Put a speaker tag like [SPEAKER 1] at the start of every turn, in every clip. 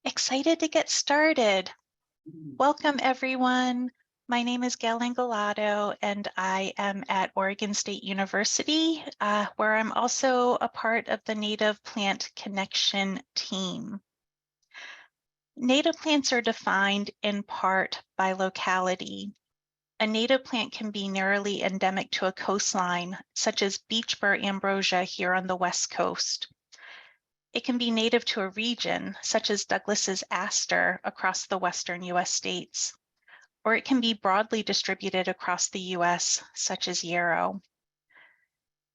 [SPEAKER 1] Excited to get started. Welcome, everyone. My name is Gail Angelado, and I am at Oregon State University, where I'm also a part of the Native Plant Connection team. Native plants are defined in part by locality. A native plant can be narrowly endemic to a coastline, such as beach burr ambrosia here on the West Coast. It can be native to a region, such as Douglas's aster across the western U.S. states, or it can be broadly distributed across the U.S., such as yarrow.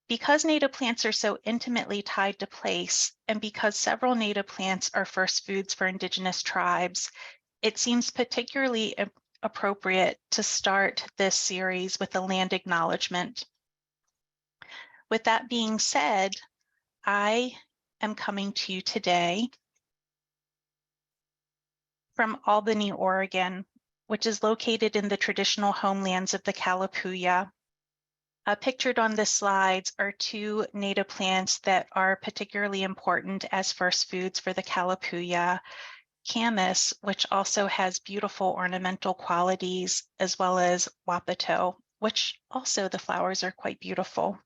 [SPEAKER 1] Because native plants are so intimately tied to place, and because several native plants are first foods for indigenous tribes, it seems particularly appropriate to start this series with a land acknowledgement. With that being said, I am coming to you today from Albany, Oregon, which is located in the traditional homelands of the Kalapuya. Pictured on the slides are two native plants that are particularly important as first foods for the Kalapuya. Camas, which also has beautiful ornamental qualities, as well as Wapato, which also the flowers are quite beautiful.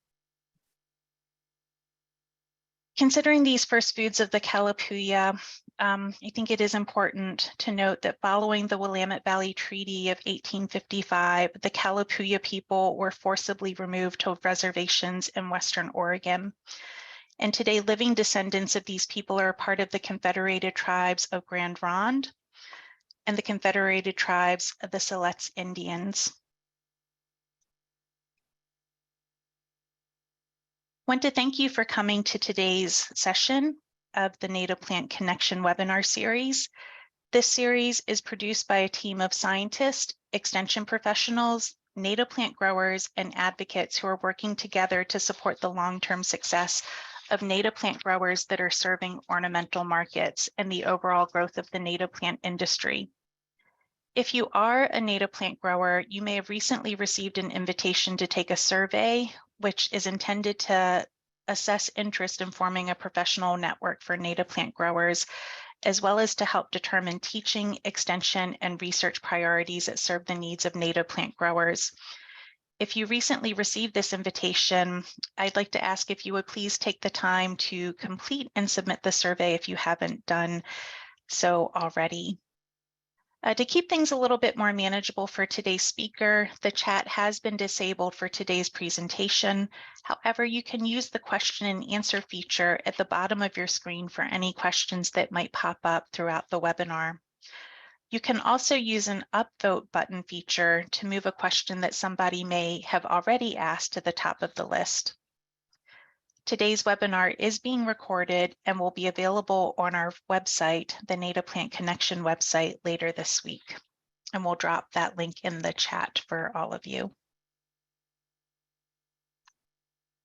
[SPEAKER 1] Considering these first foods of the Kalapuya, I think it is important to note that following the Willamette Valley Treaty of 1855, the Kalapuya people were forcibly removed to reservations in Western Oregon. And today, living descendants of these people are part of the Confederated Tribes of Grand Ronde and the Confederated Tribes of the Siletz Indians. I want to thank you for coming to today's session of the Native Plant Connection webinar series. This series is produced by a team of scientists, extension professionals, native plant growers, and advocates who are working together to support the long-term success of native plant growers that are serving ornamental markets and the overall growth of the native plant industry. If you are a native plant grower, you may have recently received an invitation to take a survey, which is intended to assess interest in forming a professional network for native plant growers, as well as to help determine teaching, extension, and research priorities that serve the needs of native plant growers. If you recently received this invitation, I'd like to ask if you would please take the time to complete and submit the survey if you haven't done so already. To keep things a little bit more manageable for today's speaker, the chat has been disabled for today's presentation. However, you can use the question and answer feature at the bottom of your screen for any questions that might pop up throughout the webinar. You can also use an upvote button feature to move a question that somebody may have already asked to the top of the list. Today's webinar is being recorded and will be available on our website, the Native Plant Connection website, later this week. And we'll drop that link in the chat for all of you.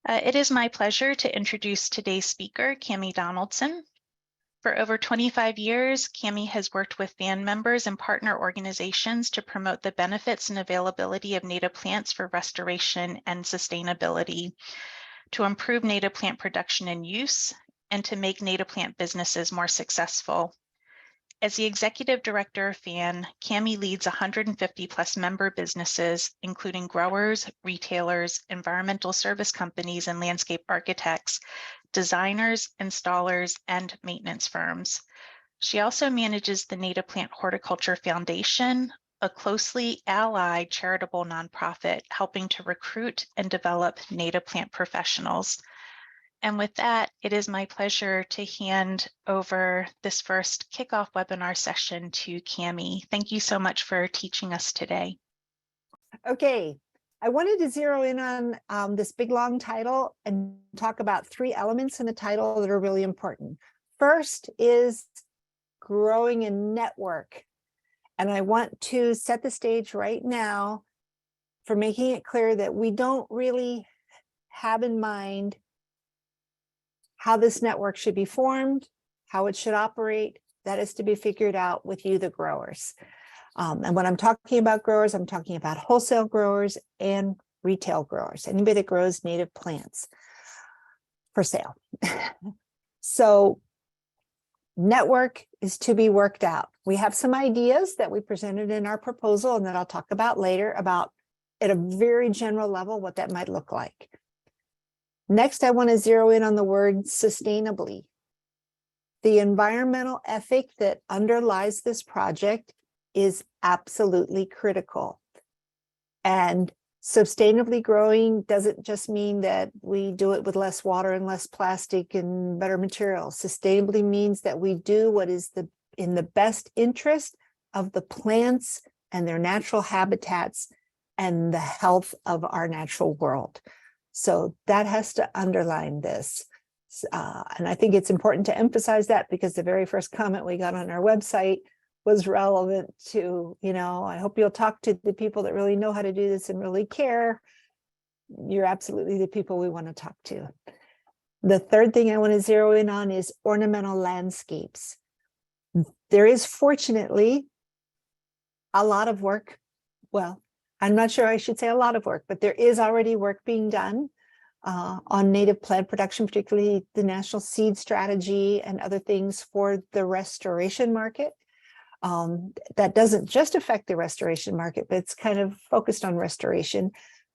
[SPEAKER 1] It is my pleasure to introduce today's speaker, Cammie Donaldson. For over 25 years, Cammie has worked with band members and partner organizations to promote the benefits and availability of native plants for restoration and sustainability, to improve native plant production and use, and to make native plant businesses more successful. As the executive director of FAN, Cammie leads 150 plus member businesses, including growers, retailers, environmental service companies, and landscape architects, designers, installers, and maintenance firms. She also manages the Native Plant Horticulture Foundation, a closely allied charitable nonprofit helping to recruit and develop native plant professionals. And with that, it is my pleasure to hand over this first kickoff webinar session to Cammie. Thank you so much for teaching us today.
[SPEAKER 2] Okay, I wanted to zero in on this big long title and talk about three elements in the title that are really important. First is growing a network. And I want to set the stage right now for making it clear that we don't really have in mind how this network should be formed, how it should operate. That is to be figured out with you, the growers. And when I'm talking about growers, I'm talking about wholesale growers and retail growers, anybody that grows native plants for sale. So Network is to be worked out. We have some ideas that we presented in our proposal and that I'll talk about later about at a very general level what that might look like. Next, I want to zero in on the word sustainably. The environmental ethic that underlies this project is absolutely critical. And sustainably growing doesn't just mean that we do it with less water and less plastic and better materials. Sustainably means that we do what is in the best interest of the plants and their natural habitats and the health of our natural world. So that has to underline this. And I think it's important to emphasize that because the very first comment we got on our website was relevant to, I hope you'll talk to the people that really know how to do this and really care. You're absolutely the people we want to talk to. The third thing I want to zero in on is ornamental landscapes. There is fortunately a lot of work. Well, I'm not sure I should say a lot of work, but there is already work being done on native plant production, particularly the National Seed Strategy and other things for the restoration market. That doesn't just affect the restoration market, but it's kind of focused on restoration,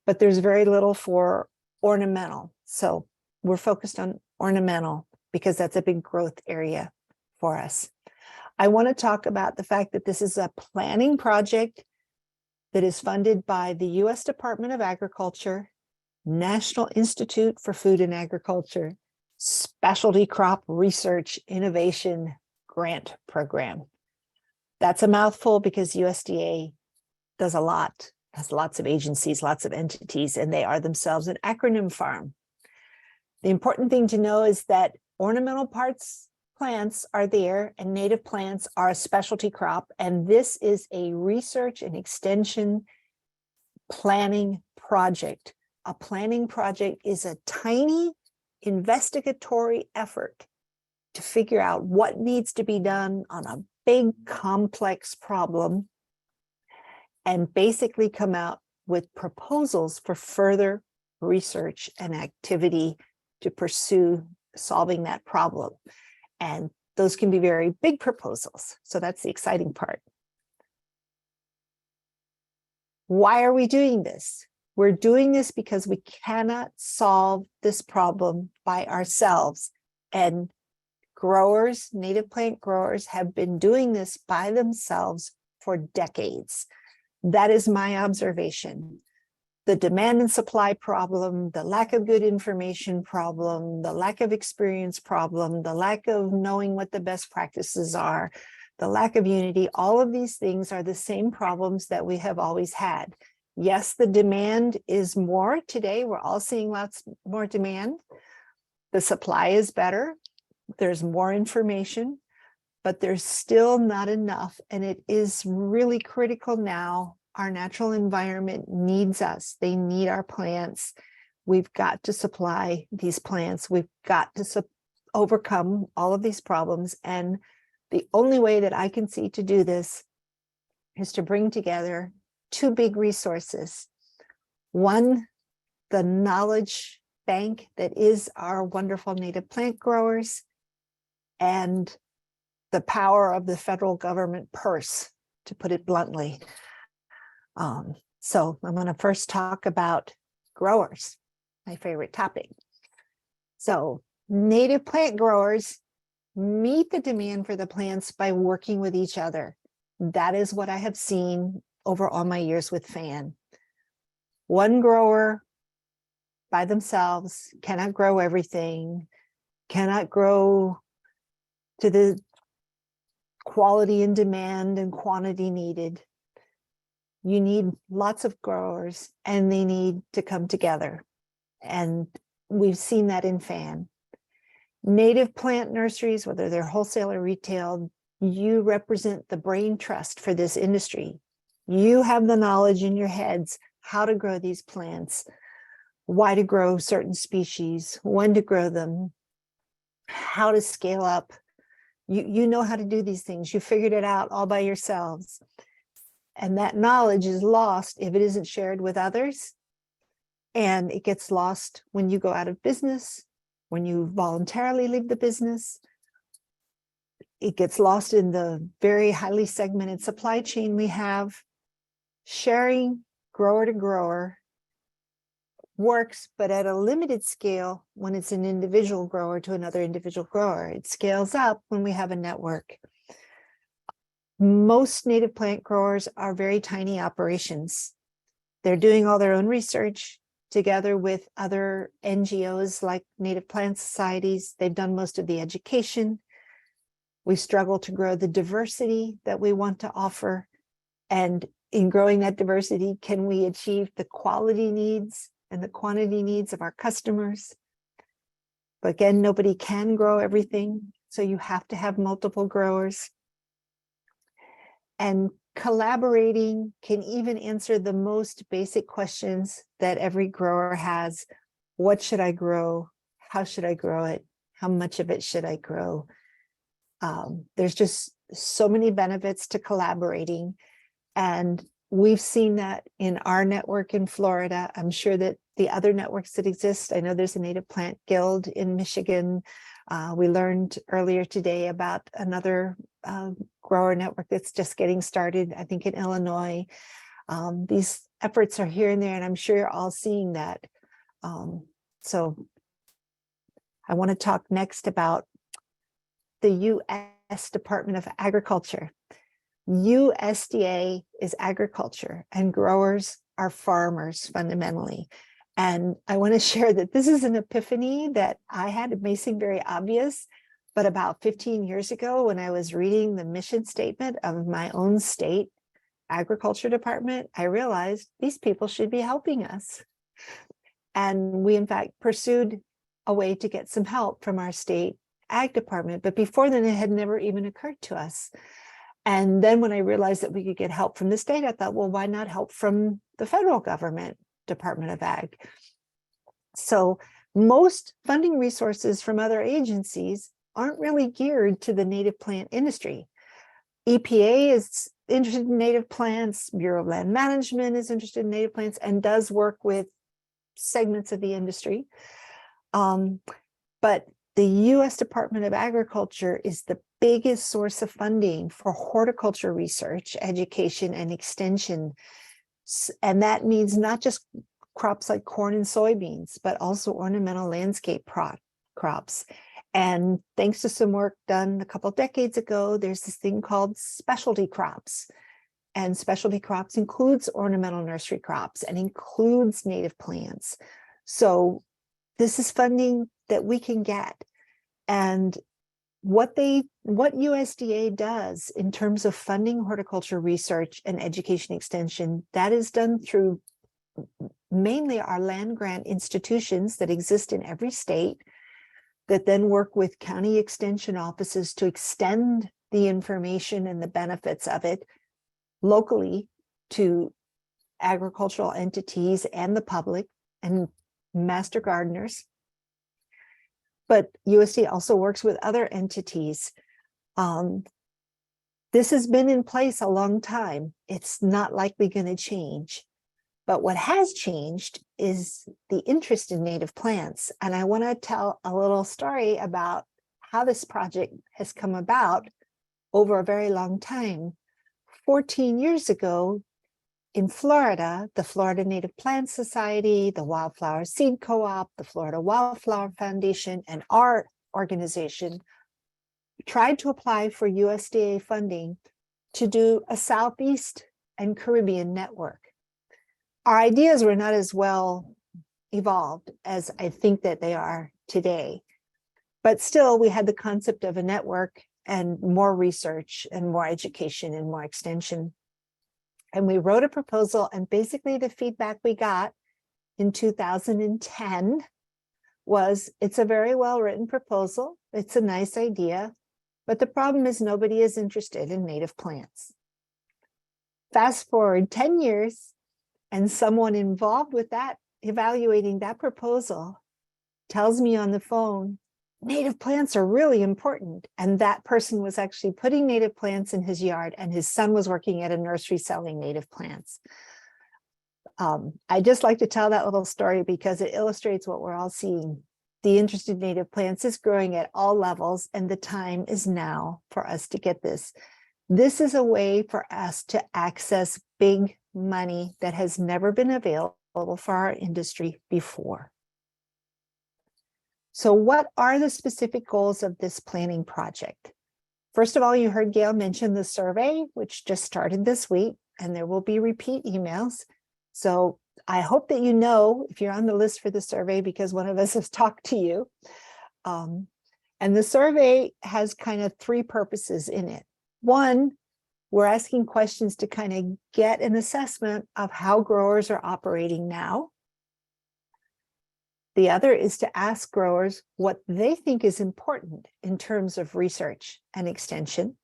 [SPEAKER 2] but there's very little for ornamental. So we're focused on ornamental because that's a big growth area for us. I want to talk about the fact that this is a planning project that is funded by the U.S. Department of Agriculture, National Institute for Food and Agriculture, Specialty Crop Research Innovation Grant Program. That's a mouthful because USDA does a lot, has lots of agencies, lots of entities, and they are themselves an acronym farm. The important thing to know is that ornamental plants are there and native plants are a specialty crop. And this is a research and extension planning project. A planning project is a tiny investigatory effort to figure out what needs to be done on a big complex problem and basically come out with proposals for further research and activity to pursue solving that problem. And those can be very big proposals. So that's the exciting part. Why are we doing this? We're doing this because we cannot solve this problem by ourselves. And growers, native plant growers, have been doing this by themselves for decades. That is my observation. The demand and supply problem, the lack of good information problem, the lack of experience problem, the lack of knowing what the best practices are, the lack of unity, all of these things are the same problems that we have always had. Yes, the demand is more today. We're all seeing lots more demand. The supply is better. There's more information, but there's still not enough. And it is really critical now. Our natural environment needs us. They need our plants. We've got to supply these plants. We've got to overcome all of these problems. And the only way that I can see to do this is to bring together two big resources. One, the knowledge bank that is our wonderful native plant growers, and the power of the federal government purse, to put it bluntly. So I'm going to first talk about growers, my favorite topic. So native plant growers meet the demand for the plants by working with each other. That is what I have seen over all my years with FAN. One grower by themselves cannot grow everything, cannot grow to the quality and demand and quantity needed. You need lots of growers and they need to come together. And we've seen that in FAN. Native plant nurseries, whether they're wholesale or retail, you represent the brain trust for this industry. You have the knowledge in your heads how to grow these plants, why to grow certain species, when to grow them, how to scale up. You know how to do these things. You figured it out all by yourselves. And that knowledge is lost if it isn't shared with others. And it gets lost when you go out of business, when you voluntarily leave the business. it gets lost in the very highly segmented supply chain we have. Sharing grower to grower works, but at a limited scale when it's an individual grower to another individual grower. It scales up when we have a network. Most native plant growers are very tiny operations. They're doing all their own research together with other NGOs like native plant societies. They've done most of the education. We struggle to grow the diversity that we want to offer. And in growing that diversity, can we achieve the quality needs and the quantity needs of our customers? But again, nobody can grow everything. So you have to have multiple growers. And collaborating can even answer the most basic questions that every grower has. What should I grow? How should I grow it? How much of it should I grow? There's just so many benefits to collaborating. And we've seen that in our network in Florida. I'm sure that the other networks that exist, I know there's a native plant guild in Michigan. We learned earlier today about another grower network that's just getting started, I think in Illinois. These efforts are here and there, and I'm sure you're all seeing that. So I want to talk next about the U.S. Department of Agriculture. USDA is agriculture and growers are farmers fundamentally. And I want to share that this is an epiphany that I had. It may seem very obvious, but about 15 years ago, when I was reading the mission statement of my own state agriculture department, I realized these people should be helping us. And we, in fact, pursued a way to get some help from our state ag department. But before then, it had never even occurred to us. And then when I realized that we could get help from the state, I thought, well, why not help from the federal government Department of Ag? So most funding resources from other agencies aren't really geared to the native plant industry. EPA is interested in native plants, Bureau of Land Management is interested in native plants and does work with segments of the industry. But the U.S. Department of Agriculture is the biggest source of funding for horticulture research, education, and extension. And that means not just crops like corn and soybeans, but also ornamental landscape crops. And thanks to some work done a couple of decades ago, there's this thing called specialty crops. And specialty crops includes ornamental nursery crops and includes native plants. So this is funding that we can get. And what USDA does in terms of funding horticulture research and education extension, that is done through mainly our land grant institutions that exist in every state that then work with county extension offices to extend the information and the benefits of it locally to agricultural entities and the public and master gardeners. But USDA also works with other entities. This has been in place a long time. It's not likely going to change. But what has changed is the interest in native plants. And I want to tell a little story about how this project has come about over a very long time. 14 years ago in Florida, the Florida Native Plant Society, the Wildflower Seed Co-op, the Florida Wildflower Foundation, and our organization tried to apply for USDA funding to do a Southeast and Caribbean network. Our ideas were not as well evolved as I think that they are today, but still we had the concept of a network and more research and more education and more extension. And we wrote a proposal, and basically the feedback we got in 2010 was, it's a very well-written proposal. It's a nice idea, but the problem is nobody is interested in native plants. Fast forward 10 years, and someone involved with that, evaluating that proposal, tells me on the phone, native plants are really important. And that person was actually putting native plants in his yard, and his son was working at a nursery selling native plants. I just like to tell that little story because it illustrates what we're all seeing. the interest in native plants is growing at all levels, and the time is now for us to get this. This is a way for us to access big money that has never been available for our industry before. So what are the specific goals of this planning project? First of all, you heard Gail mention the survey, which just started this week, and there will be repeat emails. So I hope that you know if you're on the list for the survey, because one of us has talked to you. And the survey has kind of three purposes in it. One, we're asking questions to kind of get an assessment of how growers are operating now. The other is to ask growers what they think is important in terms of research and extension,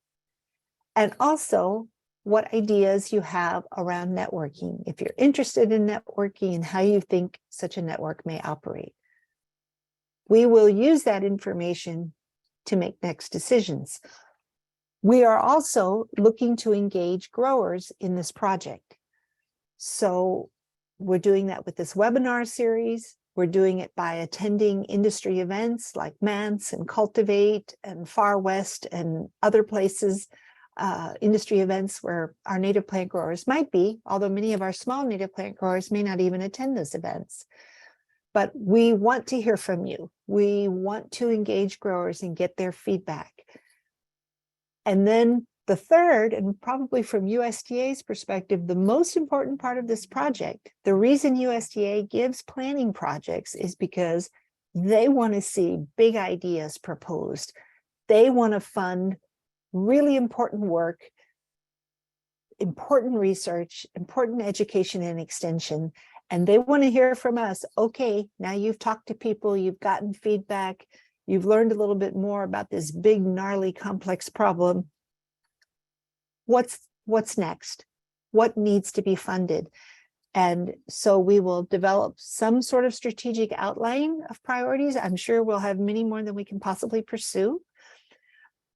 [SPEAKER 2] and also what ideas you have around networking, if you're interested in networking and how you think such a network may operate. We will use that information to make next decisions. We are also looking to engage growers in this project. So we're doing that with this webinar series. We're doing it by attending industry events like MANTS and Cultivate and Far West and other places, industry events where our native plant growers might be, although many of our small native plant growers may not even attend those events. But we want to hear from you. We want to engage growers and get their feedback. And then the third, and probably from USDA's perspective, the most important part of this project, the reason USDA gives planning projects is because they want to see big ideas proposed. They want to fund really important work, important research, important education and extension. And they want to hear from us, okay, now you've talked to people, you've gotten feedback, you've learned a little bit more about this big, gnarly, complex problem. What's next? What needs to be funded? And so we will develop some sort of strategic outline of priorities. I'm sure we'll have many more than we can possibly pursue.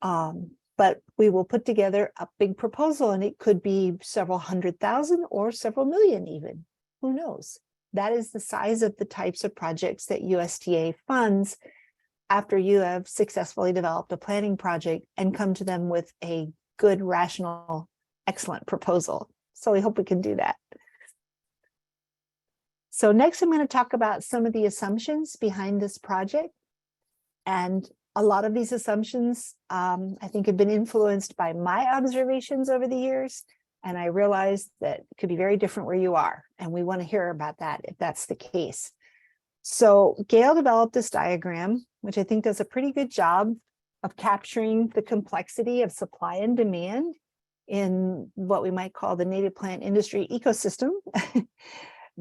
[SPEAKER 2] But we will put together a big proposal, and it could be several 100,000 or several million even. Who knows? That is the size of the types of projects that USDA funds after you have successfully developed a planning project and come to them with a good, rational, excellent proposal. So we hope we can do that. So next, I'm going to talk about some of the assumptions behind this project. And a lot of these assumptions, I think, have been influenced by my observations over the years. And I realized that it could be very different where you are. And we want to hear about that if that's the case. So Gail developed this diagram, which I think does a pretty good job of capturing the complexity of supply and demand in what we might call the native plant industry ecosystem.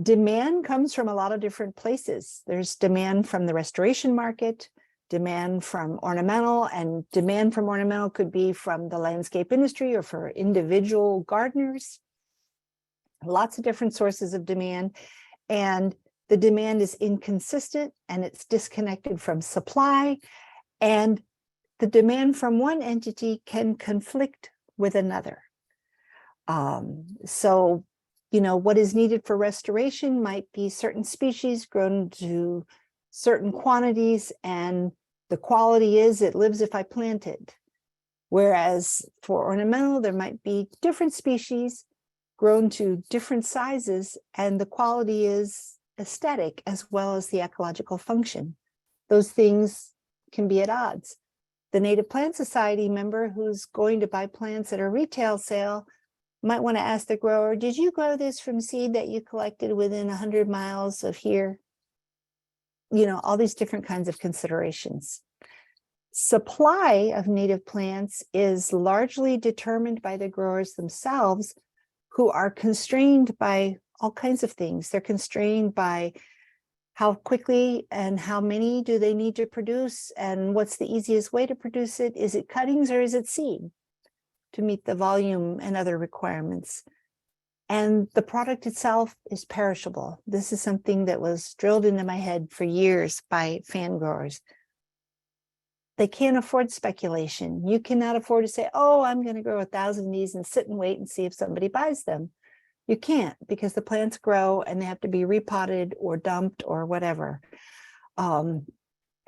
[SPEAKER 2] Demand comes from a lot of different places. There's demand from the restoration market, demand from ornamental, and demand from ornamental could be from the landscape industry or for individual gardeners. Lots of different sources of demand. And the demand is inconsistent and it's disconnected from supply. And the demand from one entity can conflict with another. So, you know, what is needed for restoration might be certain species grown to certain quantities, and the quality is it lives if I plant it. Whereas for ornamental, there might be different species grown to different sizes, and the quality is aesthetic as well as the ecological function. Those things can be at odds. The Native Plant Society member who's going to buy plants at a retail sale might want to ask the grower, did you grow this from seed that you collected within 100 miles of here? You know, all these different kinds of considerations. Supply of native plants is largely determined by the growers themselves, who are constrained by all kinds of things. They're constrained by how quickly and how many do they need to produce, and what's the easiest way to produce it? Is it cuttings or is it seed to meet the volume and other requirements? And the product itself is perishable. This is something that was drilled into my head for years by fan growers. They can't afford speculation. You cannot afford to say, oh, I'm going to grow 1,000 of these and sit and wait and see if somebody buys them. You can't, because the plants grow and they have to be repotted or dumped or whatever.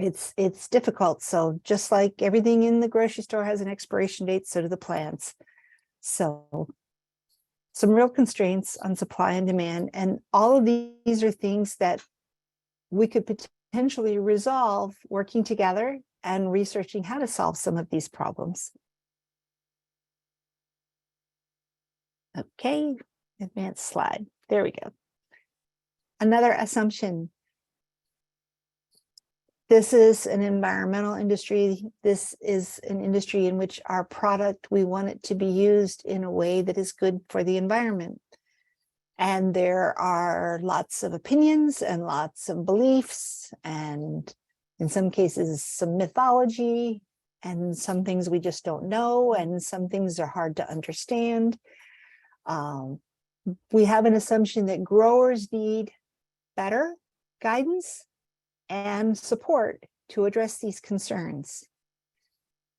[SPEAKER 2] it's difficult. So just like everything in the grocery store has an expiration date, so do the plants. So some real constraints on supply and demand. And all of these are things that we could potentially resolve working together and researching how to solve some of these problems. Okay, advanced slide. There we go. Another assumption. This is an environmental industry. This is an industry in which our product, we want it to be used in a way that is good for the environment. And there are lots of opinions and lots of beliefs, and in some cases, some mythology, and some things we just don't know, and some things are hard to understand. We have an assumption that growers need better guidance and support to address these concerns.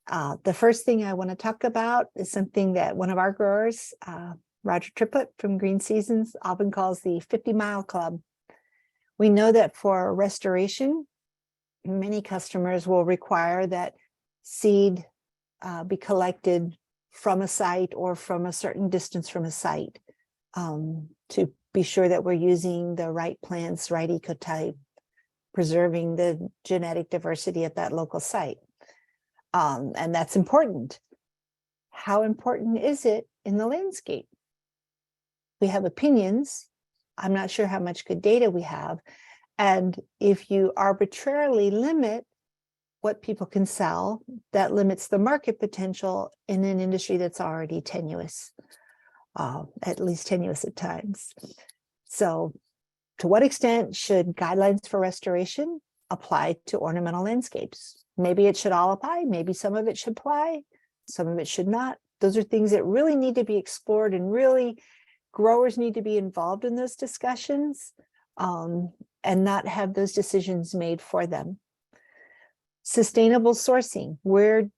[SPEAKER 2] The first thing I want to talk about is something that one of our growers, Roger Triplett from Green Seasons, often calls the 50-mile club. We know that for restoration, many customers will require that seed be collected from a site or from a certain distance from a site to be sure that we're using the right plants, right ecotype, preserving the genetic diversity at that local site. And that's important. How important is it in the landscape? We have opinions. I'm not sure how much good data we have. And if you arbitrarily limit what people can sell, that limits the market potential in an industry that's already tenuous, at least tenuous at times. So to what extent should guidelines for restoration apply to ornamental landscapes? Maybe it should all apply, maybe some of it should apply, some of it should not. Those are things that really need to be explored, and really growers need to be involved in those discussions and not have those decisions made for them. Sustainable sourcing, where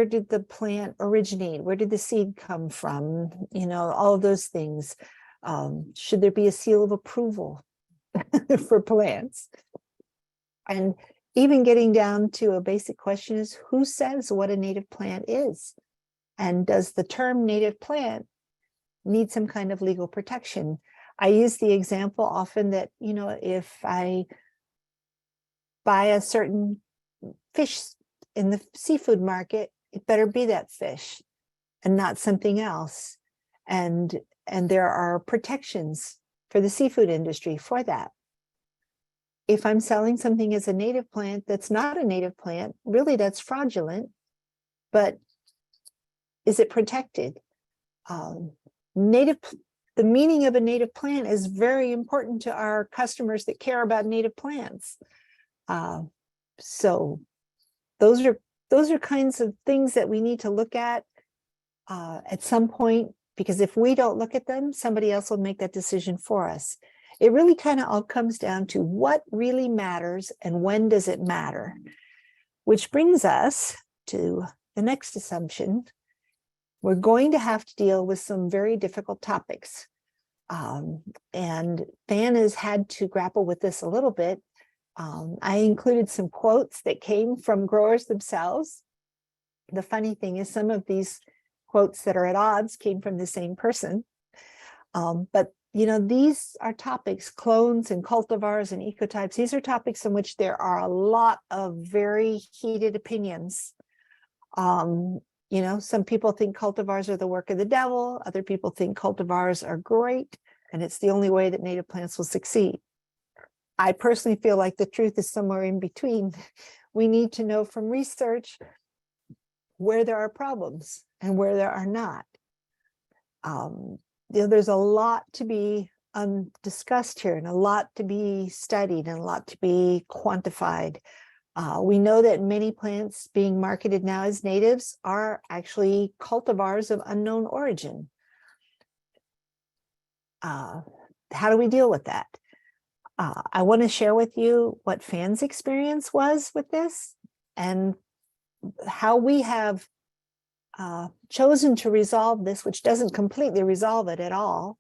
[SPEAKER 2] did the plant originate? Where did the seed come from? You know, all of those things. Should there be a seal of approval for plants? And even getting down to a basic question is, who says what a native plant is? And does the term native plant need some kind of legal protection? I use the example often that, you know, if I buy a certain fish in the seafood market, it better be that fish and not something else. And there are protections for the seafood industry for that. If I'm selling something as a native plant that's not a native plant, really that's fraudulent, but is it protected? The meaning of a native plant is very important to our customers that care about native plants. So those are kinds of things that we need to look at some point, because if we don't look at them, somebody else will make that decision for us. It really kind of all comes down to what really matters and when does it matter, which brings us to the next assumption. We're going to have to deal with some very difficult topics. And Fan has had to grapple with this a little bit. I included some quotes that came from growers themselves. The funny thing is, some of these quotes that are at odds came from the same person. But you know, these are topics, clones and cultivars and ecotypes. These are topics in which there are a lot of very heated opinions. You know, some people think cultivars are the work of the devil. Other people think cultivars are great, and it's the only way that native plants will succeed. I personally feel like the truth is somewhere in between. We need to know from research where there are problems and where there are not. You know, there's a lot to be discussed here, and a lot to be studied, and a lot to be quantified. We know that many plants being marketed now as natives are actually cultivars of unknown origin. How do we deal with that? I want to share with you what Fan's experience was with this, and how we have chosen to resolve this, which doesn't completely resolve it at all.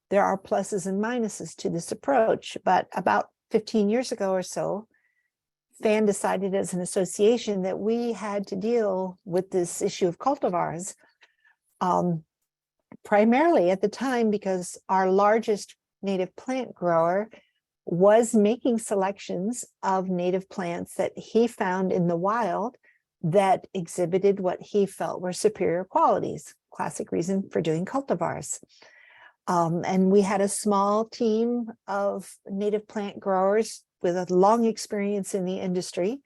[SPEAKER 2] There are pluses and minuses to this approach, but about 15 years ago or so, FAN decided as an association that we had to deal with this issue of cultivars, primarily at the time because our largest native plant grower was making selections of native plants that he found in the wild that exhibited what he felt were superior qualities, classic reason for doing cultivars. And we had a small team of native plant growers with a long experience in the industry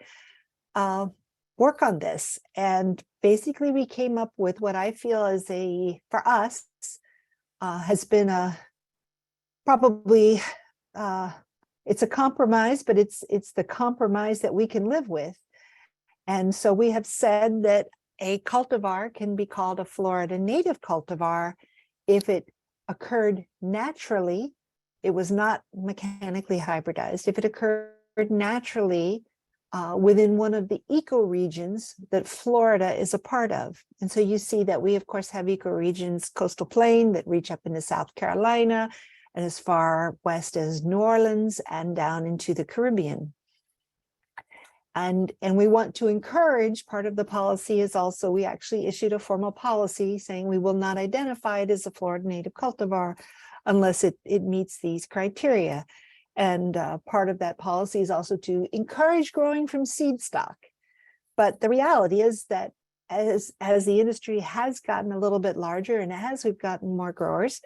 [SPEAKER 2] work on this. And basically we came up with what I feel is for us, has been probably, it's a compromise, but it's the compromise that we can live with. And so we have said that a cultivar can be called a Florida native cultivar if it occurred naturally. It was not mechanically hybridized. If it occurred naturally within one of the ecoregions that Florida is a part of. And so you see that we, of course, have ecoregions, coastal plain that reach up into South Carolina and as far west as New Orleans and down into the Caribbean. And we want to encourage, part of the policy is also, we actually issued a formal policy saying we will not identify it as a Florida native cultivar unless it meets these criteria. And part of that policy is also to encourage growing from seed stock. But the reality is that as the industry has gotten a little bit larger and as we've gotten more growers,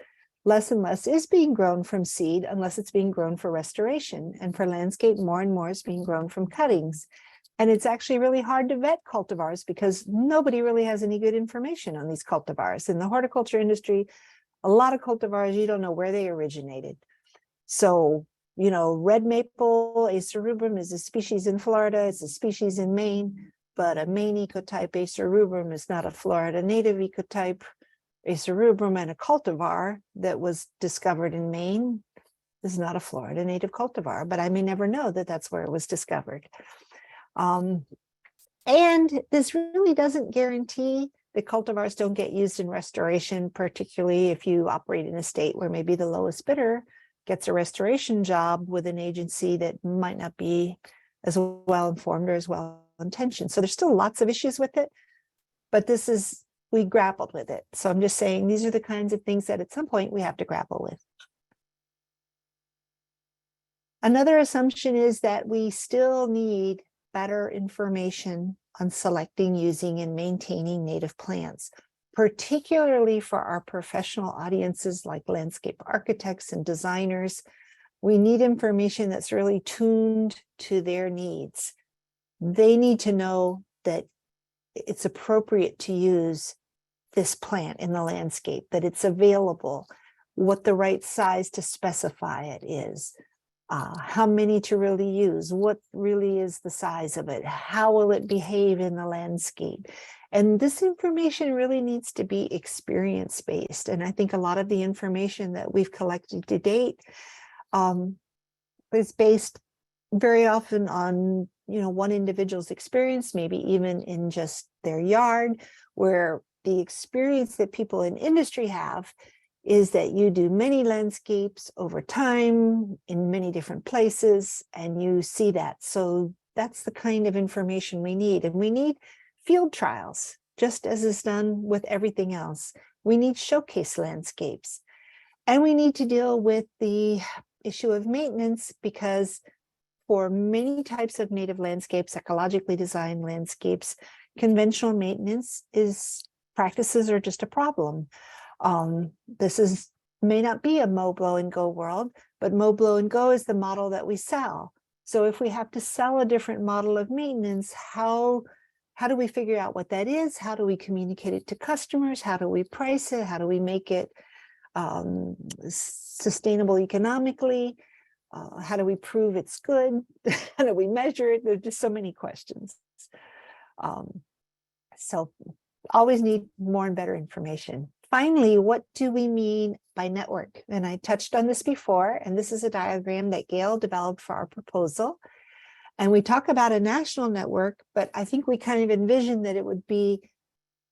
[SPEAKER 2] less and less is being grown from seed unless it's being grown for restoration. And for landscape, more and more is being grown from cuttings. And it's actually really hard to vet cultivars because nobody really has any good information on these cultivars. In the horticulture industry, a lot of cultivars, you don't know where they originated. So, you know, red maple, Acer rubrum, is a species in Florida, it's a species in Maine, but a Maine ecotype Acer rubrum is not a Florida native ecotype Acer rubrum, and a cultivar that was discovered in Maine is not a Florida native cultivar, but I may never know that that's where it was discovered. And this really doesn't guarantee that cultivars don't get used in restoration, particularly if you operate in a state where maybe the lowest bidder gets a restoration job with an agency that might not be as well informed or as well intentioned. So there's still lots of issues with it, but we grappled with it. So I'm just saying these are the kinds of things that at some point we have to grapple with. Another assumption is that we still need better information on selecting, using, and maintaining native plants, particularly for our professional audiences like landscape architects and designers. We need information that's really tuned to their needs. They need to know that it's appropriate to use this plant in the landscape, that it's available, what the right size to specify it is, how many to really use, what really is the size of it, how will it behave in the landscape. And this information really needs to be experience-based. And I think a lot of the information that we've collected to date is based very often on, you know, one individual's experience, maybe even in just their yard, where the experience that people in industry have is that you do many landscapes over time in many different places, and you see that. So that's the kind of information we need. And we need field trials, just as is done with everything else. We need showcase landscapes. And we need to deal with the issue of maintenance, because for many types of native landscapes, ecologically designed landscapes, conventional maintenance practices are just a problem. This may not be a mow, blow, and go world, but mow, blow, and go is the model that we sell. So if we have to sell a different model of maintenance, how do we figure out what that is? How do we communicate it to customers? How do we price it? How do we make it sustainable economically? How do we prove it's good? How do we measure it? There's just so many questions. So always need more and better information. Finally, what do we mean by network? And I touched on this before, and this is a diagram that Gail developed for our proposal. And we talk about a national network, but I think we kind of envision that it would be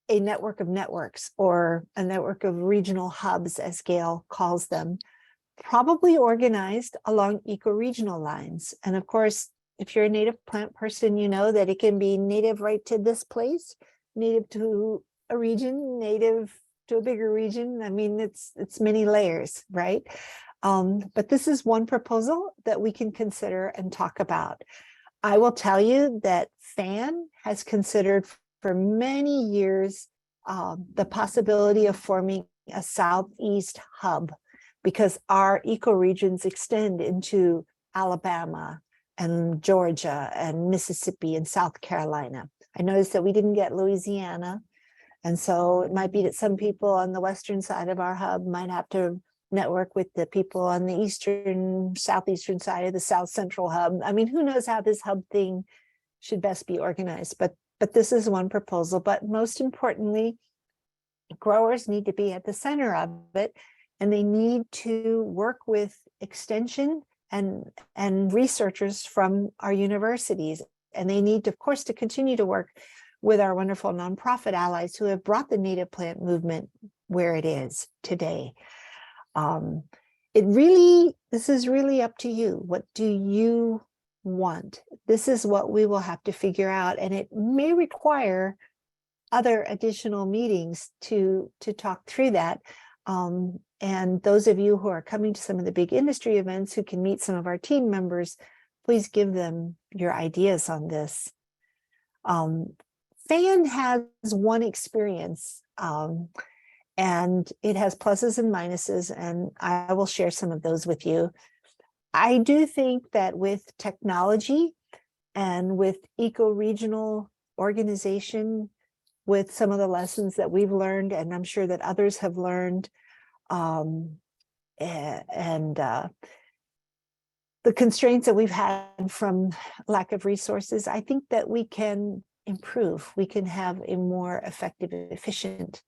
[SPEAKER 2] a network of networks, or a network of regional hubs, as Gail calls them, probably organized along ecoregional lines. And of course, if you're a native plant person, you know that it can be native right to this place, native to a region, native to a bigger region. I mean, it's many layers, right? But this is one proposal that we can consider and talk about. I will tell you that FAN has considered for many years the possibility of forming a Southeast hub, because our ecoregions extend into Alabama and Georgia and Mississippi and South Carolina. I noticed that we didn't get Louisiana. And so it might be that some people on the western side of our hub might have to network with the people on the eastern, southeastern side of the south central hub. I mean, who knows how this hub thing should best be organized, but this is one proposal. But most importantly, growers need to be at the center of it, and they need to work with extension and researchers from our universities. And they need, of course, to continue to work with our wonderful nonprofit allies who have brought the native plant movement where it is today. This is really up to you. What do you want? This is what we will have to figure out, and it may require other additional meetings to talk through that. And those of you who are coming to some of the big industry events who can meet some of our team members, please give them your ideas on this. FAN has one experience, and it has pluses and minuses, and I will share some of those with you. I do think that with technology and with eco-regional organization, with some of the lessons that we've learned, and I'm sure that others have learned, the constraints that we've had from lack of resources, I think that we can improve. We can have a more effective, efficient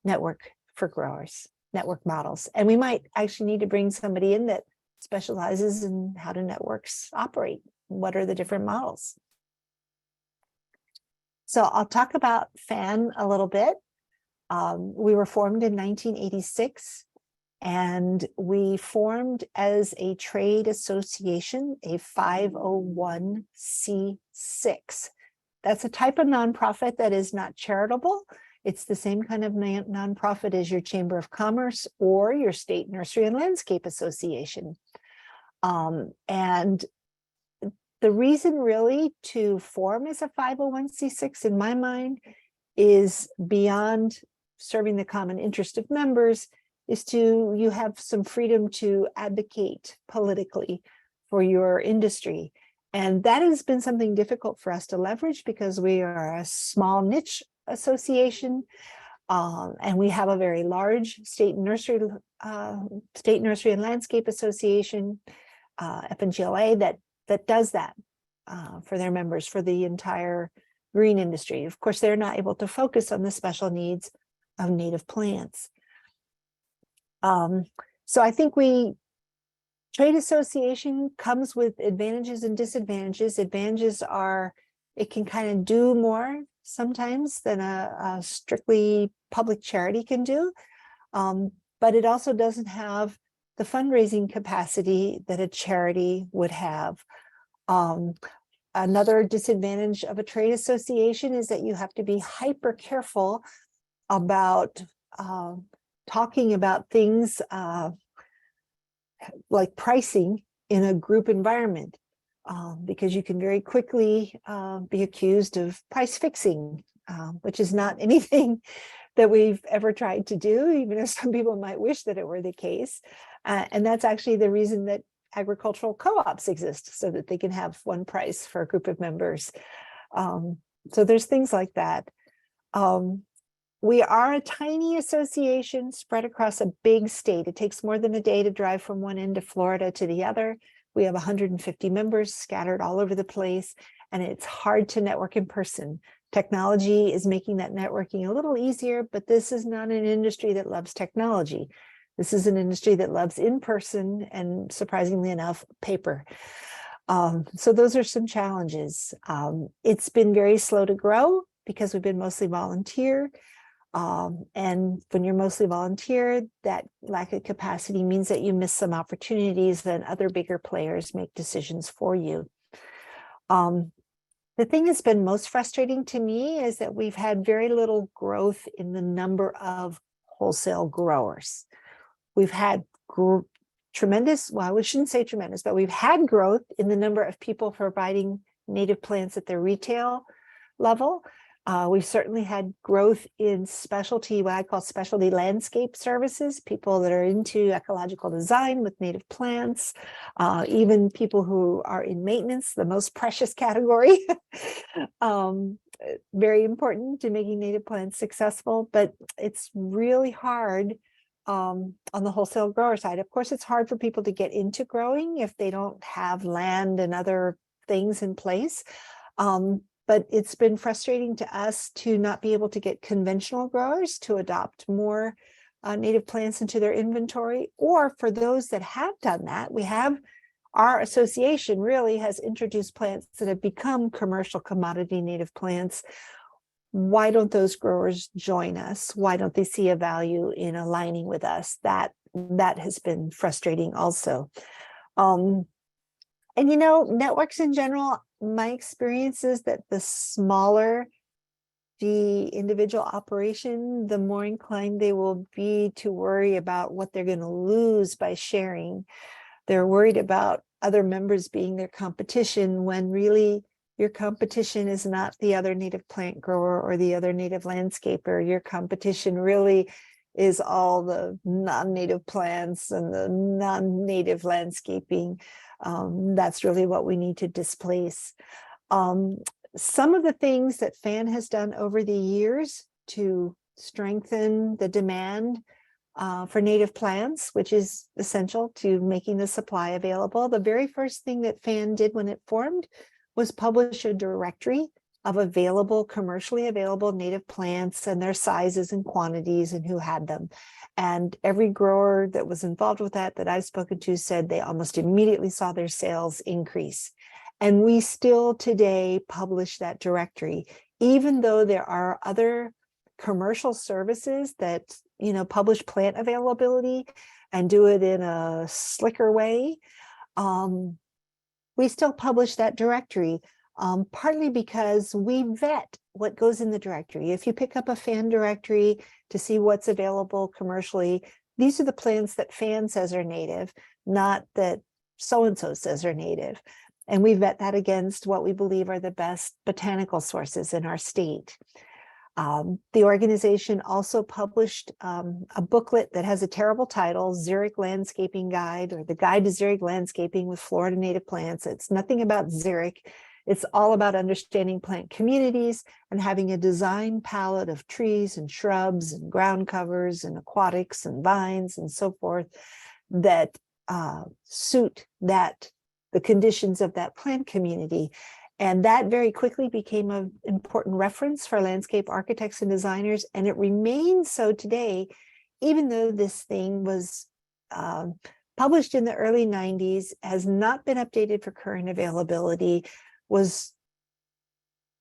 [SPEAKER 2] network for growers, network models. And we might actually need to bring somebody in that specializes in how do networks operate. What are the different models? So I'll talk about FAN a little bit. We were formed in 1986, and we formed as a trade association, a 501c6. That's a type of nonprofit that is not charitable. It's the same kind of nonprofit as your Chamber of Commerce or your state nursery and landscape association. And the reason really to form as a 501c6 in my mind is beyond serving the common interest of members, is you have some freedom to advocate politically for your industry. And that has been something difficult for us to leverage because we are a small niche association, and we have a very large state nursery and landscape association, FNGLA, that does that for their members, for the entire green industry. Of course, they're not able to focus on the special needs of native plants. So I think trade association comes with advantages and disadvantages. Advantages are it can kind of do more sometimes than a strictly public charity can do, but it also doesn't have the fundraising capacity that a charity would have. Another disadvantage of a trade association is that you have to be hyper careful about talking about things like pricing in a group environment, because you can very quickly be accused of price fixing, which is not anything that we've ever tried to do, even if some people might wish that it were the case. And that's actually the reason that agricultural co-ops exist, so that they can have one price for a group of members. So there's things like that. We are a tiny association spread across a big state. It takes more than a day to drive from one end of Florida to the other. We have 150 members scattered all over the place, and it's hard to network in person. Technology is making that networking a little easier, but this is not an industry that loves technology. This is an industry that loves in-person and, surprisingly enough, paper. So those are some challenges. It's been very slow to grow because we've been mostly volunteer. And when you're mostly volunteer, that lack of capacity means that you miss some opportunities, then other bigger players make decisions for you. The thing that's been most frustrating to me is that we've had very little growth in the number of wholesale growers. We've had tremendous, well, we shouldn't say tremendous, but we've had growth in the number of people providing native plants at the retail level. We've certainly had growth in specialty, what I call specialty landscape services, people that are into ecological design with native plants, even people who are in maintenance, the most precious category. Very important to making native plants successful, but it's really hard on the wholesale grower side. Of course, it's hard for people to get into growing if they don't have land and other things in place. But it's been frustrating to us to not be able to get conventional growers to adopt more native plants into their inventory, or for those that have done that, our association really has introduced plants that have become commercial commodity native plants. Why don't those growers join us? Why don't they see a value in aligning with us? That has been frustrating also. And networks in general, my experience is that the smaller the individual operation, the more inclined they will be to worry about what they're going to lose by sharing. They're worried about other members being their competition, when really your competition is not the other native plant grower or the other native landscaper. Your competition really is all the non-native plants and the non-native landscaping. That's really what we need to displace. Some of the things that FAN has done over the years to strengthen the demand for native plants, which is essential to making the supply available. The very first thing that FAN did when it formed was publish a directory of commercially available native plants and their sizes and quantities and who had them. And every grower that was involved with that I've spoken to said they almost immediately saw their sales increase. And we still today publish that directory, even though there are other commercial services that publish plant availability and do it in a slicker way. We still publish that directory, partly because we vet what goes in the directory. If you pick up a FAN directory to see what's available commercially, these are the plants that FAN says are native, not that so-and-so says are native. And we vet that against what we believe are the best botanical sources in our state. The organization also published a booklet that has a terrible title, Xeric Landscaping Guide, or the Guide to Xeric Landscaping with Florida Native Plants. It's nothing about xeric. It's all about understanding plant communities and having a design palette of trees and shrubs and ground covers and aquatics and vines and so forth that suit the conditions of that plant community. And that very quickly became an important reference for landscape architects and designers. And it remains so today, even though this thing was published in the early 90s, has not been updated for current availability, was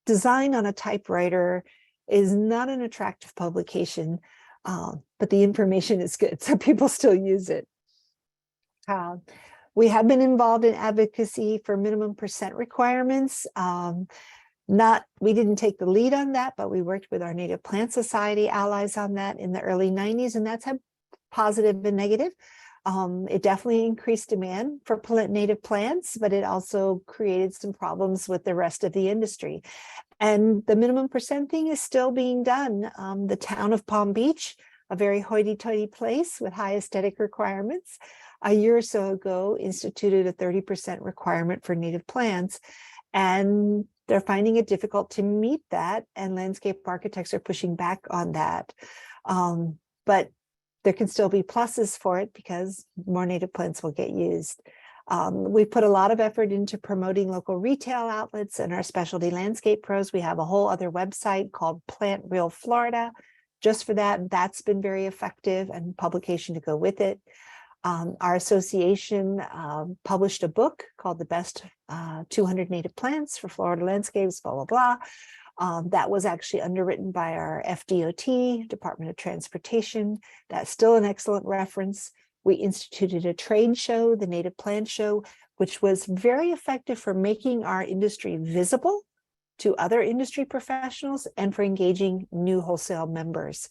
[SPEAKER 2] designed on a typewriter, is not an attractive publication, but the information is good, so people still use it. We have been involved in advocacy for minimum percent requirements. We didn't take the lead on that, but we worked with our Native Plant Society allies on that in the early 90s, and that's had positive and negative. It definitely increased demand for native plants, but it also created some problems with the rest of the industry. And the minimum percent thing is still being done. The town of Palm Beach, a very hoity-toity place with high aesthetic requirements, a year or so ago instituted a 30% requirement for native plants, and they're finding it difficult to meet that, and landscape architects are pushing back on that. But there can still be pluses for it because more native plants will get used. We put a lot of effort into promoting local retail outlets and our specialty landscape pros. We have a whole other website called Plant Real Florida just for that. That's been very effective, and publication to go with it. Our association published a book called The Best 200 Native Plants for Florida Landscapes, blah, blah, blah. That was actually underwritten by our FDOT, Department of Transportation. That's still an excellent reference. We instituted a trade show, the Native Plant Show, which was very effective for making our industry visible to other industry professionals and for engaging new wholesale members.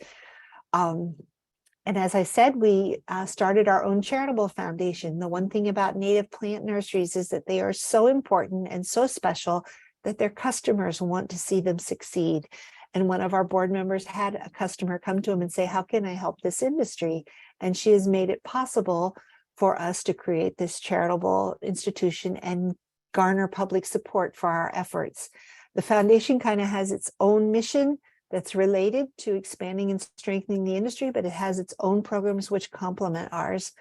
[SPEAKER 2] And as I said, we started our own charitable foundation. The one thing about native plant nurseries is that they are so important and so special that their customers want to see them succeed. And one of our board members had a customer come to him and say, how can I help this industry? And she has made it possible for us to create this charitable institution and garner public support for our efforts. The foundation kind of has its own mission that's related to expanding and strengthening the industry, but it has its own programs which complement ours.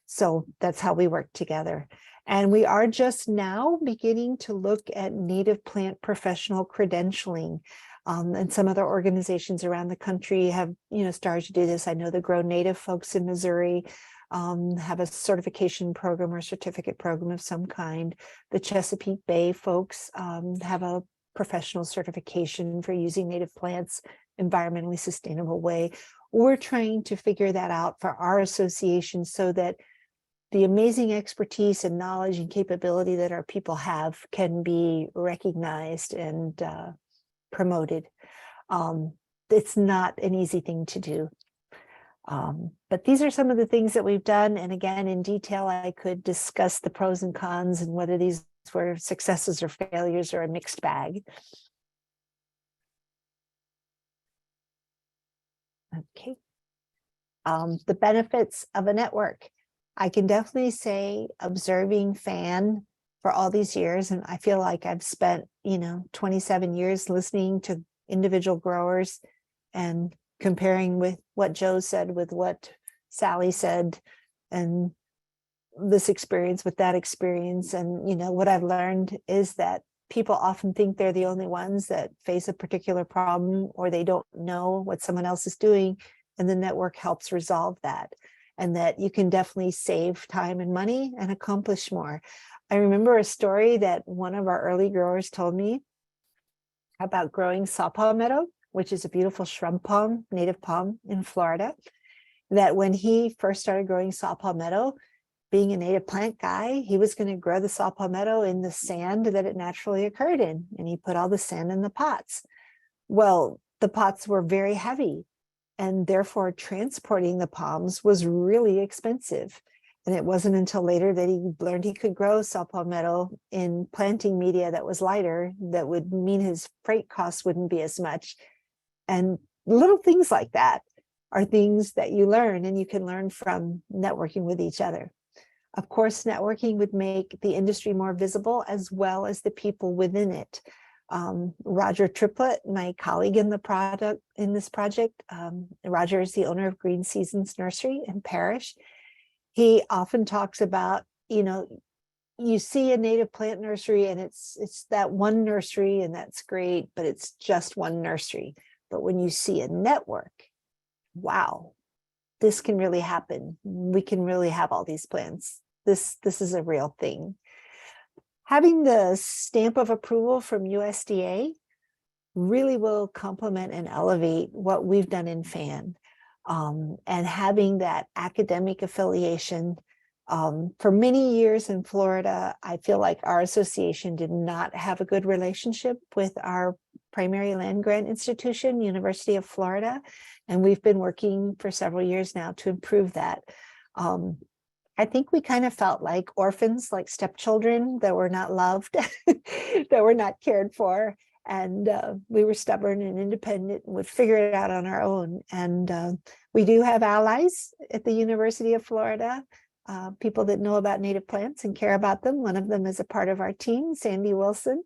[SPEAKER 2] So that's how we work together. And we are just now beginning to look at native plant professional credentialing. And some other organizations around the country have, started to do this. I know the Grow Native folks in Missouri have a certification program or certificate program of some kind. The Chesapeake Bay folks have a professional certification for using native plants environmentally sustainable way. We're trying to figure that out for our association so that the amazing expertise and knowledge and capability that our people have can be recognized and promoted. It's not an easy thing to do. But these are some of the things that we've done. And again, in detail, I could discuss the pros and cons and whether these were successes or failures or a mixed bag. Okay. The benefits of a network. I can definitely say observing FAN for all these years, and I feel like I've spent, 27 years listening to individual growers and comparing with what Joe said with what Sally said, and this experience with that experience. And, what I've learned is that people often think they're the only ones that face a particular problem, or they don't know what someone else is doing. And the network helps resolve that. And that you can definitely save time and money and accomplish more. I remember a story that one of our early growers told me about growing saw meadow, which is a beautiful shrub palm, native palm in Florida, that when he first started growing saw meadow, being a native plant guy, he was going to grow the saw meadow in the sand that it naturally occurred in. And he put all the sand in the pots. Well, the pots were very heavy, and therefore transporting the palms was really expensive. And it wasn't until later that he learned he could grow saw meadow in planting media that was lighter, that would mean his freight costs wouldn't be as much. And little things like that are things that you learn, and you can learn from networking with each other. Of course, networking would make the industry more visible as well as the people within it. Roger Triplett, my colleague in this project, Roger is the owner of Green Seasons Nursery in Parrish. He often talks about, you see a native plant nursery and it's that one nursery, and that's great, but it's just one nursery. But when you see a network, wow, this can really happen. We can really have all these plants. This is a real thing. Having the stamp of approval from USDA really will complement and elevate what we've done in FAN. And having that academic affiliation. For many years in Florida, I feel like our association did not have a good relationship with our primary land grant institution, University of Florida. And we've been working for several years now to improve that. I think we kind of felt like orphans, like stepchildren that were not loved, that were not cared for. And we were stubborn and independent and would figure it out on our own. And we do have allies at the University of Florida, people that know about native plants and care about them. One of them is a part of our team, Sandy Wilson.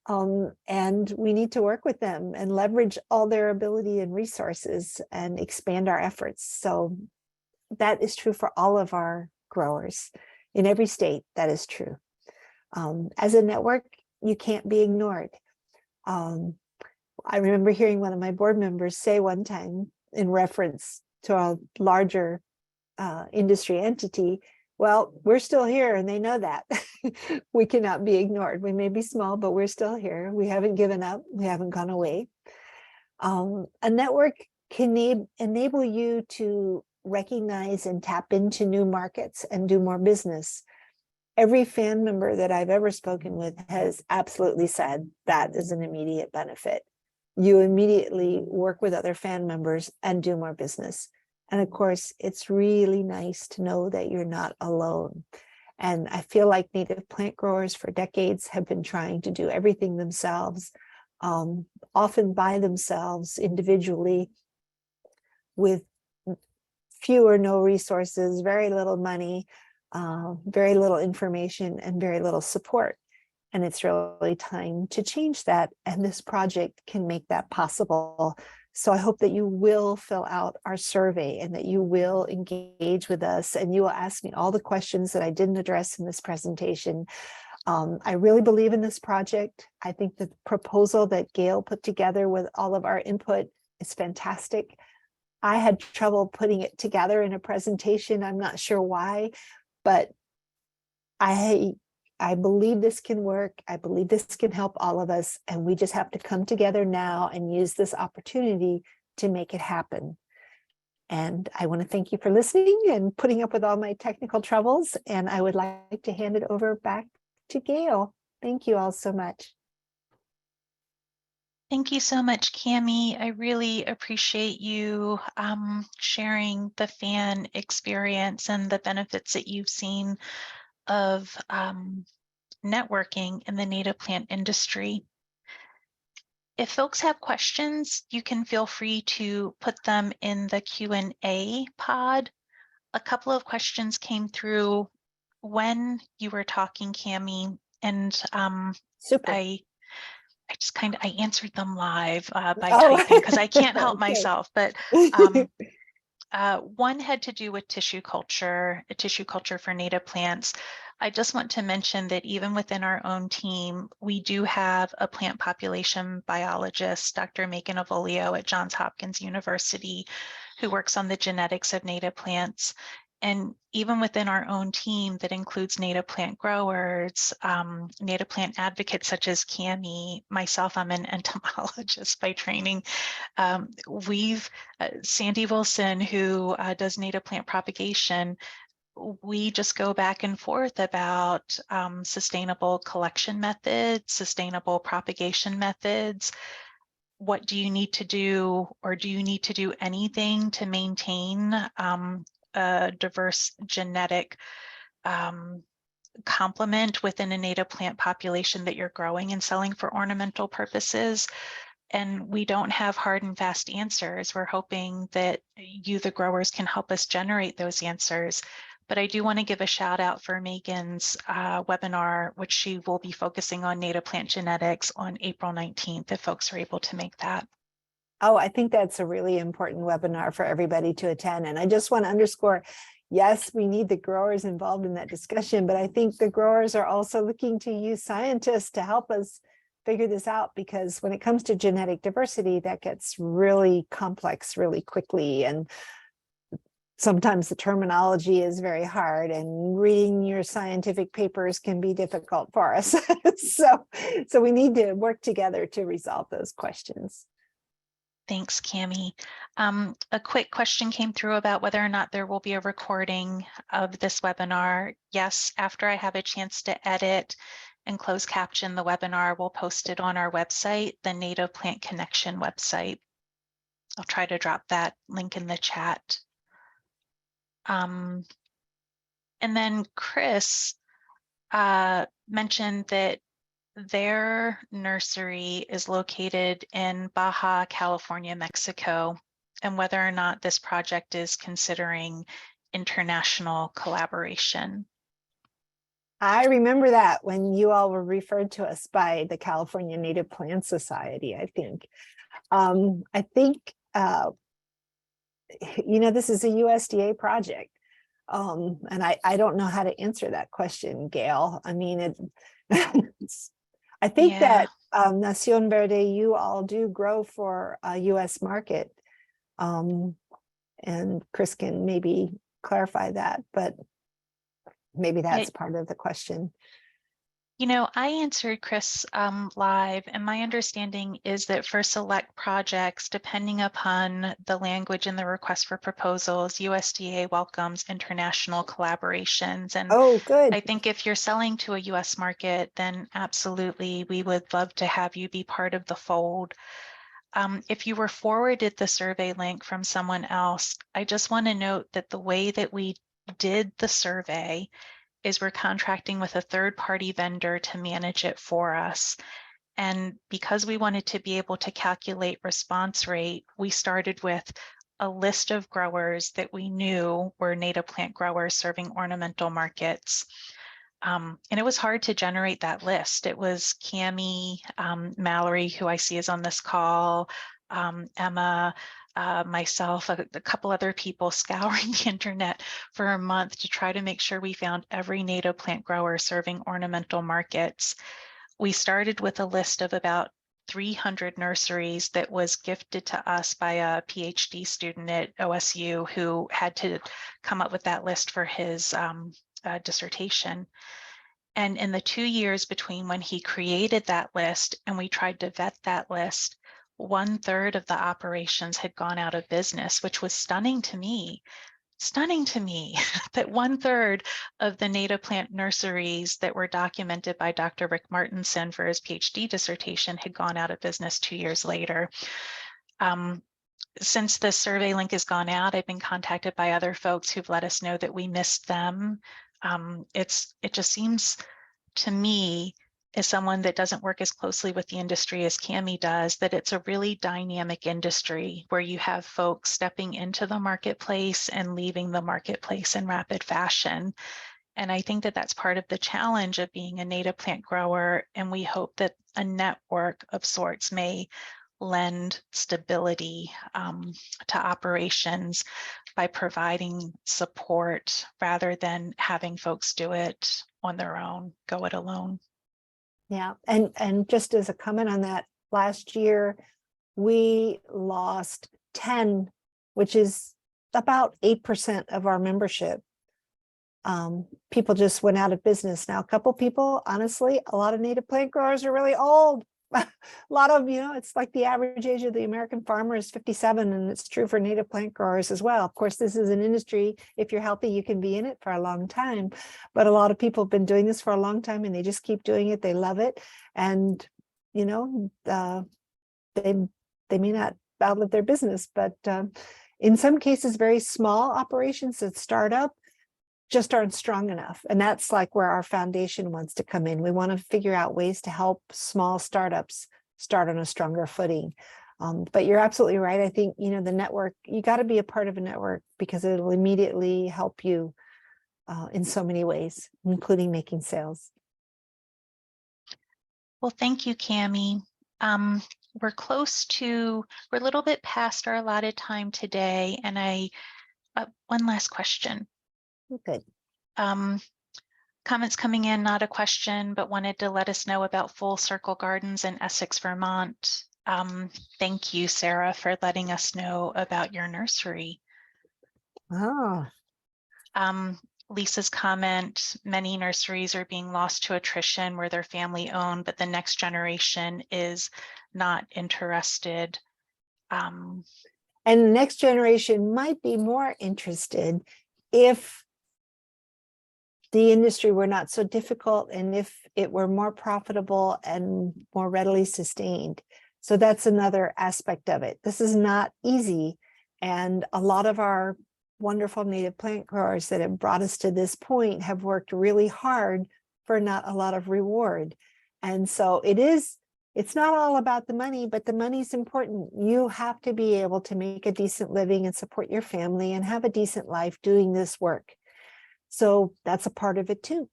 [SPEAKER 2] And we need to work with them and leverage all their ability and resources and expand our efforts. So that is true for all of our growers in every state. That is true. As a network, you can't be ignored. I remember hearing one of my board members say one time in reference to a larger industry entity, well, we're still here and they know that. We cannot be ignored. We may be small, but we're still here. We haven't given up. We haven't gone away. A network can enable you to recognize and tap into new markets and do more business. Every fan member that I've ever spoken with has absolutely said that is an immediate benefit. You immediately work with other fan members and do more business. And of course, it's really nice to know that you're not alone. And I feel like native plant growers for decades have been trying to do everything themselves, often by themselves individually, with few or no resources, very little money, very little information, and very little support. And it's really time to change that. And this project can make that possible. So I hope that you will fill out our survey and that you will engage with us and you will ask me all the questions that I didn't address in this presentation. I really believe in this project. I think the proposal that Gail put together with all of our input is fantastic. I had trouble putting it together in a presentation. I'm not sure why, but I believe this can work. I believe this can help all of us. And we just have to come together now and use this opportunity to make it happen. And I want to thank you for listening and putting up with all my technical troubles. And I would like to hand it over back to Gail. Thank you all so much.
[SPEAKER 1] Thank you so much, Cammie. I really appreciate you sharing the fan experience and the benefits that you've seen of networking in the native plant industry. If folks have questions, you can feel free to put them in the Q&A pod. A couple of questions came through when you were talking, Cammie, and
[SPEAKER 2] Super.
[SPEAKER 1] I just I answered them live by
[SPEAKER 2] Oh.
[SPEAKER 1] typing because I can't help
[SPEAKER 2] Okay.
[SPEAKER 1] myself. But one had to do with tissue culture for native plants. I just want to mention that even within our own team, we do have a plant population biologist, Dr. Megan Avolio at Johns Hopkins University, who works on the genetics of native plants. And even within our own team that includes native plant growers, native plant advocates such as Cammie, myself, I'm an entomologist by training. We've Sandy Wilson, who does native plant propagation, we just go back and forth about sustainable collection methods, sustainable propagation methods. What do you need to do, or do you need to do anything to maintain a diverse genetic complement within a native plant population that you're growing and selling for ornamental purposes? And we don't have hard and fast answers. We're hoping that you, the growers, can help us generate those answers. But I do want to give a shout out for Megan's webinar, which she will be focusing on native plant genetics on April 19th, if folks are able to make that.
[SPEAKER 2] Oh, I think that's a really important webinar for everybody to attend. And I just want to underscore, yes, we need the growers involved in that discussion, but I think the growers are also looking to use scientists to help us figure this out, because when it comes to genetic diversity, that gets really complex really quickly. And sometimes the terminology is very hard, and reading your scientific papers can be difficult for us. So we need to work together to resolve those questions.
[SPEAKER 1] Thanks, Cammie. A quick question came through about whether or not there will be a recording of this webinar. Yes, after I have a chance to edit and close caption the webinar, we'll post it on our website, the Native Plant Connection website. I'll try to drop that link in the chat. And then Chris mentioned that their nursery is located in Baja California, Mexico, and whether or not this project is considering international collaboration.
[SPEAKER 2] I remember that when you all were referred to us by the California Native Plant Society, I think. This is a USDA project. And I don't know how to answer that question, Gail. I mean, I think that Nación Verde, you all do grow for a US market. And Chris can maybe clarify that, but maybe that's part of the question.
[SPEAKER 1] You know, I answered Chris live, and my understanding is that for select projects, depending upon the language in the request for proposals, USDA welcomes international collaborations. And
[SPEAKER 2] Oh, good.
[SPEAKER 1] I think if you're selling to a US market, then absolutely, we would love to have you be part of the fold. If you were forwarded the survey link from someone else, I just want to note that the way that we did the survey is we're contracting with a third-party vendor to manage it for us. And because we wanted to be able to calculate response rate, we started with a list of growers that we knew were native plant growers serving ornamental markets. And it was hard to generate that list. It was Cammie, Mallory, who I see is on this call, Emma, myself, a couple other people scouring the internet for a month to try to make sure we found every native plant grower serving ornamental markets. We started with a list of about 300 nurseries that was gifted to us by a PhD student at OSU who had to come up with that list for his dissertation. And in the 2 years between when he created that list and we tried to vet that list, 1/3 of the operations had gone out of business, which was stunning to me that 1/3 of the native plant nurseries that were documented by Dr. Rick Martinson for his PhD dissertation had gone out of business 2 years later. Since the survey link has gone out, I've been contacted by other folks who've let us know that we missed them. It just seems to me, as someone that doesn't work as closely with the industry as Cammie does, that it's a really dynamic industry where you have folks stepping into the marketplace and leaving the marketplace in rapid fashion. And I think that that's part of the challenge of being a native plant grower. And we hope that a network of sorts may lend stability to operations by providing support rather than having folks do it on their own, go it alone.
[SPEAKER 2] Yeah, and just as a comment on that, last year we lost 10, which is about 8% of our membership. People just went out of business. Now, a couple people, honestly, a lot of native plant growers are really old. A lot of, it's like the average age of the American farmer is 57, and it's true for native plant growers as well. Of course, this is an industry, if you're healthy, you can be in it for a long time, but a lot of people have been doing this for a long time and they just keep doing it. They love it. And, they may not outlive their business, but in some cases, very small operations that start up just aren't strong enough. And that's like where our foundation wants to come in. We want to figure out ways to help small startups start on a stronger footing. But you're absolutely right. I think, the network, you got to be a part of a network because it'll immediately help you in so many ways, including making sales.
[SPEAKER 1] Well, thank you, Cammie. We're a little bit past our allotted time today. And one last question.
[SPEAKER 2] Good.
[SPEAKER 1] Comments coming in, not a question, but wanted to let us know about Full Circle Gardens in Essex, Vermont. Thank you, Sarah, for letting us know about your nursery.
[SPEAKER 2] Oh.
[SPEAKER 1] Lisa's comment, many nurseries are being lost to attrition where they're family owned, but the next generation is not interested.
[SPEAKER 2] And the next generation might be more interested if the industry were not so difficult and if it were more profitable and more readily sustained. So that's another aspect of it. This is not easy. And a lot of our wonderful native plant growers that have brought us to this point have worked really hard for not a lot of reward. And so it's not all about the money, but the money's important. You have to be able to make a decent living and support your family and have a decent life doing this work. So that's a part of it too.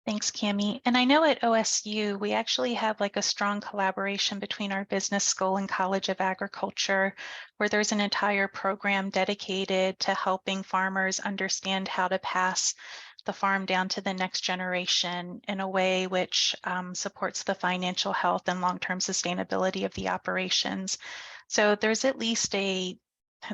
[SPEAKER 1] Thanks, Cammie. And I know at OSU, we actually have like a strong collaboration between our business school and College of Agriculture, where there's an entire program dedicated to helping farmers understand how to pass the farm down to the next generation in a way which supports the financial health and long-term sustainability of the operations. So there's at least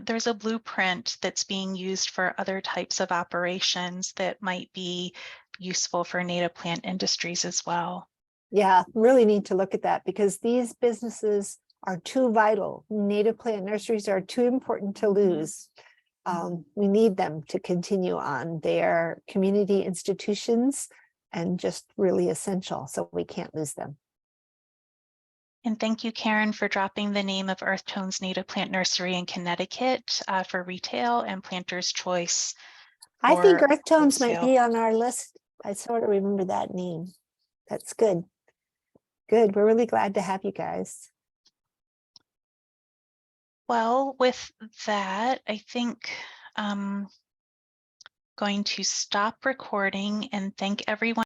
[SPEAKER 1] there's a blueprint that's being used for other types of operations that might be useful for native plant industries as well.
[SPEAKER 2] Yeah, really need to look at that because these businesses are too vital. Native plant nurseries are too important to lose. We need them to continue on. They are community institutions and just really essential, so we can't lose them.
[SPEAKER 1] And thank you, Karen, for dropping the name of Earth Tone's Native Plant Nursery in Connecticut for retail and Planter's Choice.
[SPEAKER 2] I think
[SPEAKER 1] for
[SPEAKER 2] Earth Tones might
[SPEAKER 1] wholesale.
[SPEAKER 2] be on our list. I sort of remember that name. That's good. Good. We're really glad to have you guys.
[SPEAKER 1] Well, with that, I think going to stop recording and thank everyone